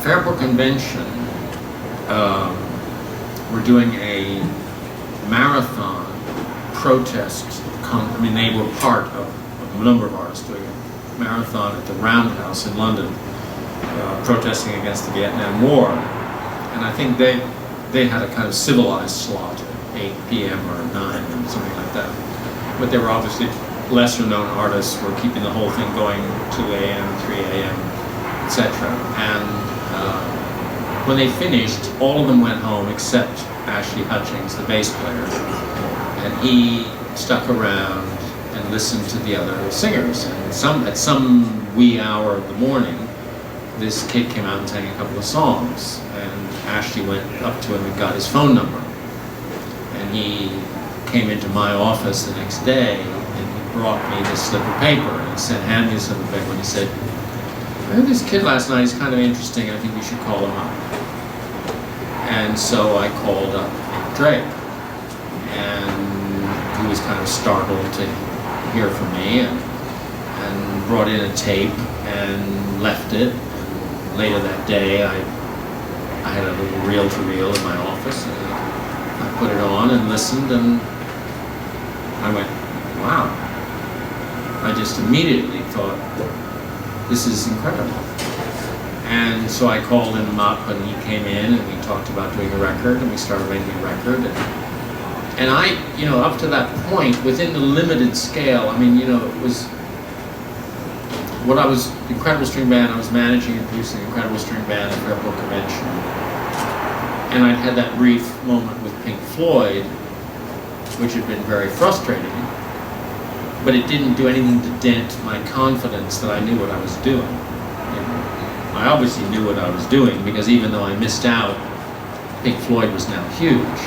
Fairport Convention, we're doing a marathon protest. They were part of a number of artists doing a marathon at the Roundhouse in London, protesting against the Vietnam War. And I think they had a kind of civilized slot at 8 p.m. or 9 or something like that. But there were obviously lesser known artists who were keeping the whole thing going 2 a.m., 3 a.m., etc. And when they finished, all of them went home except Ashley Hutchings, the bass player. And he stuck around and listened to the other singers. And at some wee hour of the morning, this kid came out and sang a couple of songs. And Ashley went up to him and got his phone number. And he came into my office the next day and he brought me this slip of paper. And he said, hand me a slip of paper. And he said, I heard this kid last night, he's kind of interesting, I think we should call him up. And so I called up Drake. And he was kind of startled to hear from me and brought in a tape and left it. And later that day, I had a little reel-to-reel in my office, and I put it on and listened, and I went, wow. I just immediately thought, this is incredible. And so I called him up, and he came in, and we talked about doing a record, and we started making a record. And I, up to that point, within the limited scale, it was what I was, the Incredible String Band, I was managing and producing the Incredible String Band at Fairport Convention. And I'd had that brief moment with Pink Floyd, which had been very frustrating, but it didn't do anything to dent my confidence that I knew what I was doing. I obviously knew what I was doing, because even though I missed out, Pink Floyd was now huge.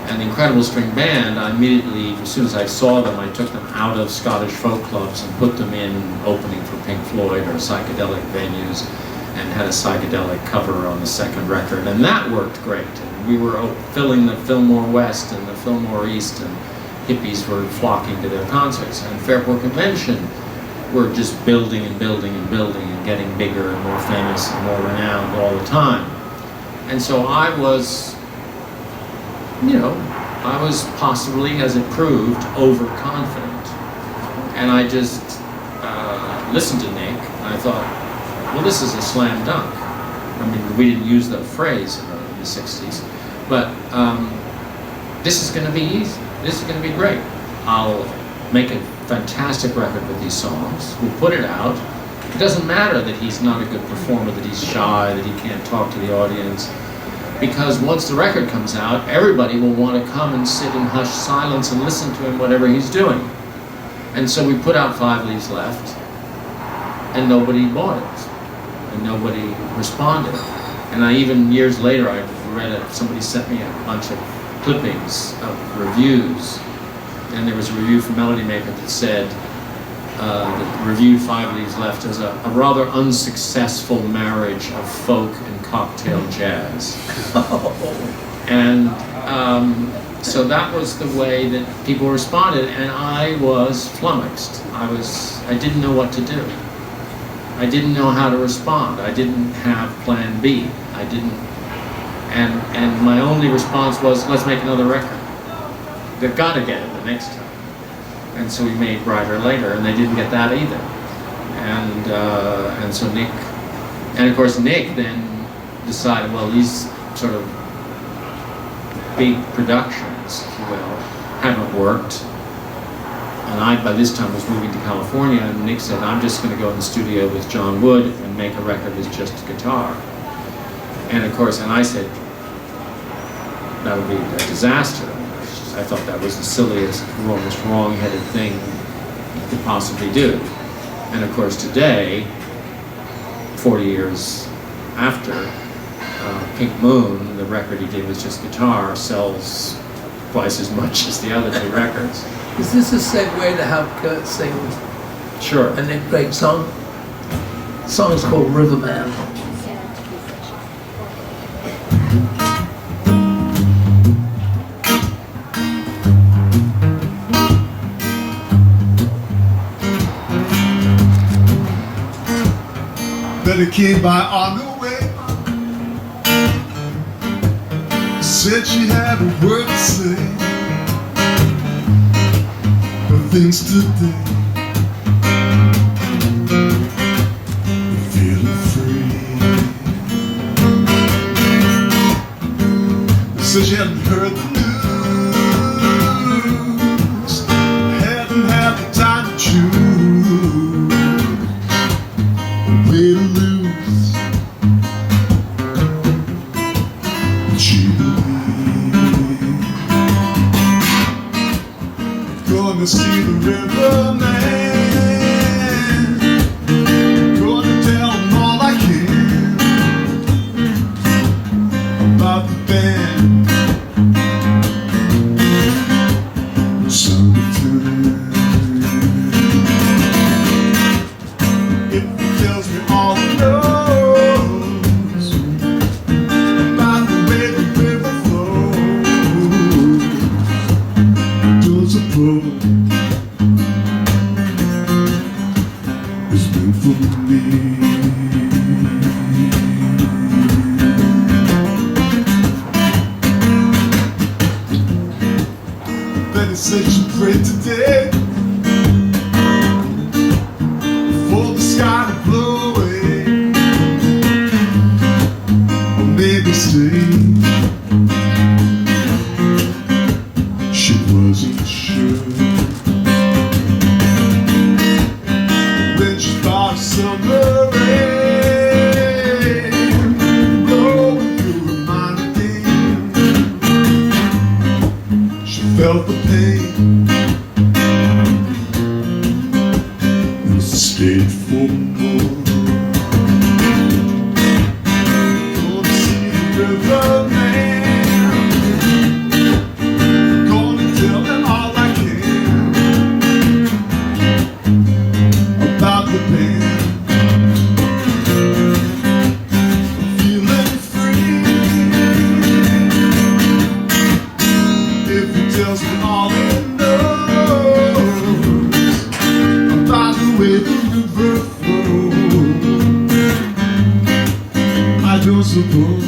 And the Incredible String Band, I immediately, as soon as I saw them, I took them out of Scottish folk clubs and put them in opening for Pink Floyd or psychedelic venues, and had a psychedelic cover on the second record, and that worked great. And we were filling the Fillmore West and the Fillmore East, and hippies were flocking to their concerts. And Fairport Convention, we're just building and building and building and getting bigger and more famous and more renowned all the time. And so I was, I was possibly, as it proved, overconfident. And I just listened to Nick, and I thought, well, this is a slam dunk. We didn't use that phrase in the 60s, but this is going to be easy. This is going to be great. I'll make a fantastic record with these songs. We'll put it out. It doesn't matter that he's not a good performer, that he's shy, that he can't talk to the audience, because once the record comes out, everybody will want to come and sit in hushed silence and listen to him, whatever he's doing. And so we put out 5 Leaves Left, and nobody bought it, and nobody responded. And I even, years later, I read it, somebody sent me a bunch of clippings of reviews, and there was a review from Melody Maker that said, that reviewed 5 Leaves Left as a rather unsuccessful marriage of folk and cocktail jazz. And so that was the way that people responded, and I was flummoxed. I didn't know what to do. I didn't know how to respond. I didn't have plan B. I didn't, and my only response was, let's make another record. They've got to get it the next time. And so we made Brighter Later, and they didn't get that either. And so Nick, and of course Nick then decided, well, these sort of big productions, if you will, haven't worked. And I, by this time, was moving to California, and Nick said, I'm just going to go in the studio with John Wood and make a record with just guitar. And of course, and I said, that would be a disaster. I thought that was the silliest, most wrong-headed thing you could possibly do. And of course today, 40 years after, Pink Moon, the record he did with just guitar, sells twice as much as the other 2 records. Is this a segue to have Kurt sing Sure. a Nick Drake song? The song is called Riverman. Better keep my arm away. said she had a word to say, but things today, I'm feeling free. Said she hadn't heard the news, hadn't had the time to choose a way to lose. But she believed. Gonna see the riverman, gonna tell him all I can about the band. It's been for me. Then he said she prayed today for the sky to blow away, or maybe stay. She wasn't sure. Summer rain blowing through her mind again. She felt the pain and stayed for more. Gonna see the riverman, gonna tell him all I can about the pain. Tells me all he knows about the way the river flows. I don't suppose